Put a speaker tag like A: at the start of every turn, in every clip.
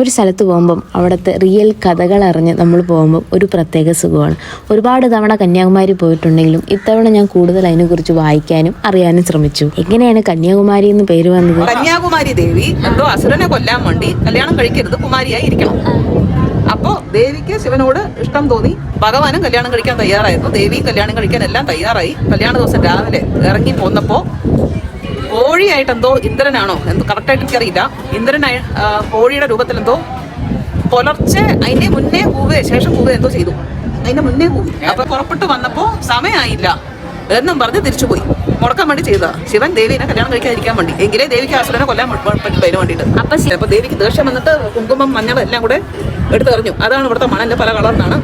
A: ഒരു സ്ഥലത്ത് പോകുമ്പം അവിടുത്തെ റിയൽ കഥകൾ അറിഞ്ഞ് നമ്മൾ പോകുമ്പോൾ ഒരു പ്രത്യേക സുഖമാണ്. ഒരുപാട് തവണ കന്യാകുമാരി പോയിട്ടുണ്ടെങ്കിലും ഇത്തവണ ഞാൻ കൂടുതൽ അതിനെക്കുറിച്ച് വായിക്കാനും അറിയാനും ശ്രമിച്ചു. എങ്ങനെയാണ് കന്യാകുമാരി എന്ന് പേര് വന്നത്?
B: കന്യാകുമാരി ദേവി എന്തോ അസുരനെ കൊല്ലാൻ വേണ്ടി കല്യാണം കഴിക്കരുത്, കുമാരിയായി ഇരിക്കണം. അപ്പോ ദേവിക്ക് ശിവനോട് ഇഷ്ടം തോന്നി. ഭഗവാനും കല്യാണം കഴിക്കാൻ തയ്യാറായിരുന്നു, ദേവിയും കല്യാണം കഴിക്കാൻ എല്ലാം തയ്യാറായി. കല്യാണ ദിവസം രാവിലെ ഇറങ്ങി പോന്നപ്പോ കോഴിയായിട്ട് എന്തോ ഇന്ദ്രനാണോ എന്തോ കറക്റ്റായിട്ട് എനിക്കറിയില്ല, ഇന്ദ്രനായ കോഴിയുടെ രൂപത്തിൽ എന്തോ പുലർച്ചെ അതിന്റെ മുന്നേ കൂവേ ശേഷം കൂവേ എന്തോ ചെയ്തു. അതിന്റെ മുന്നേ കൂവി. അപ്പൊ പുറപ്പെട്ടു വന്നപ്പോ സമയമായില്ല എന്നും പറഞ്ഞ് തിരിച്ചുപോയി. മുടക്കാൻ വേണ്ടി ചെയ്തതാ ശിവൻ ദേവിനെ കല്യാണം കഴിക്കാതിരിക്കാൻ വേണ്ടി. എങ്കിലേ ദേവിക്ക് അസുരനെ കൊല്ലാൻ പറ്റും അതിന് വേണ്ടിയിട്ട്. അപ്പൊ ദേവിക്ക് ദേഷ്യം വന്നിട്ട് കുങ്കുമം മഞ്ഞൾ എല്ലാം കൂടെ എടുത്തു എറിഞ്ഞു. അതാണ് ഇവിടുത്തെ മണലിന്റെ പല കളറിനാണ്,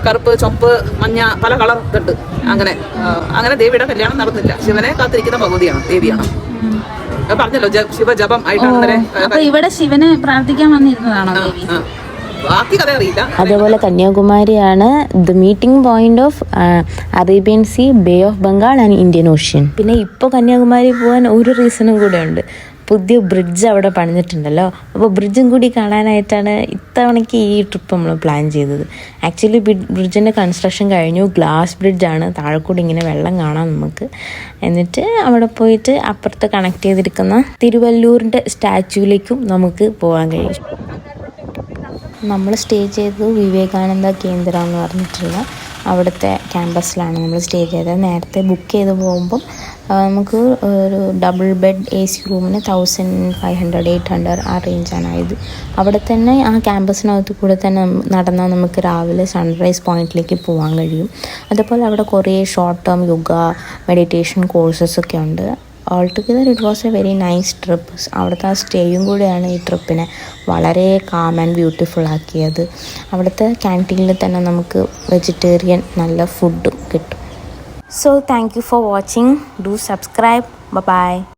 B: കറുപ്പ്, ചുവപ്പ്, മഞ്ഞ, പല കളർ ഉണ്ട്. അങ്ങനെ ദേവിയുടെ കല്യാണം നടന്നില്ല. ശിവനെ കാത്തിരിക്കുന്ന ഭഗവതിയാണ്, ദേവിയാണ്. പറഞ്ഞല്ലോ ശിവജപം ആയിട്ടാണ്.
C: ഇവിടെ ശിവനെ പ്രാർത്ഥിക്കാൻ വന്നിരുന്നതാണോ?
B: ബാക്കി കഥ അറിയില്ല.
A: അതേപോലെ കന്യാകുമാരിയാണ് the meeting point of Arabian Sea, Bay of Bengal and Indian Ocean. പിന്നെ ഇപ്പോൾ കന്യാകുമാരി പോകാൻ ഒരു റീസണും കൂടെ ഉണ്ട്. പുതിയ ബ്രിഡ്ജ് അവിടെ പണിഞ്ഞിട്ടുണ്ടല്ലോ. അപ്പോൾ ബ്രിഡ്ജും കൂടി കാണാനായിട്ടാണ് ഇത്തവണയ്ക്ക് ഈ ട്രിപ്പ് നമ്മൾ പ്ലാൻ ചെയ്തത്. ആക്ച്വലി ബ്രിഡ്ജിൻ്റെ കൺസ്ട്രക്ഷൻ കഴിഞ്ഞു. ഗ്ലാസ് ബ്രിഡ്ജാണ്, താഴെക്കൂടി ഇങ്ങനെ വെള്ളം കാണാം നമുക്ക്. എന്നിട്ട് അവിടെ പോയിട്ട് അപ്പുറത്ത് കണക്ട് ചെയ്തിരിക്കുന്ന തിരുവല്ലൂരിൻ്റെ സ്റ്റാച്യൂവിലേക്കും നമുക്ക് പോകാൻ കഴിയും. നമ്മൾ സ്റ്റേ ചെയ്തത് വിവേകാനന്ദ കേന്ദ്ര എന്ന് പറഞ്ഞിട്ടുള്ള അവിടുത്തെ ക്യാമ്പസിലാണ് നമ്മൾ സ്റ്റേ ചെയ്തത്. നേരത്തെ ബുക്ക് ചെയ്ത് പോകുമ്പം നമുക്ക് ഒരു ഡബിൾ ബെഡ് AC റൂമിന് 1500-800 ആ റേഞ്ചാണ് ആയത്. അവിടെ തന്നെ ആ ക്യാമ്പസിനകത്ത് കൂടെ തന്നെ നടന്നാൽ നമുക്ക് രാവിലെ സൺറൈസ് പോയിന്റിലേക്ക് പോകാൻ കഴിയും. അതേപോലെ അവിടെ കുറേ ഷോർട്ട് ടേം യോഗ, മെഡിറ്റേഷൻ കോഴ്സസൊക്കെ ഉണ്ട്. All together it was A very nice trip. അവിടുത്തെ ആ സ്റ്റേയും കൂടെയാണ് ഈ ട്രിപ്പിനെ വളരെ കാം ആൻഡ് ബ്യൂട്ടിഫുൾ ആക്കിയത്. അവിടുത്തെ ക്യാൻറ്റീനിൽ തന്നെ നമുക്ക് വെജിറ്റേറിയൻ നല്ല ഫുഡും കിട്ടും. So thank you for watching. Do subscribe. Bye bye.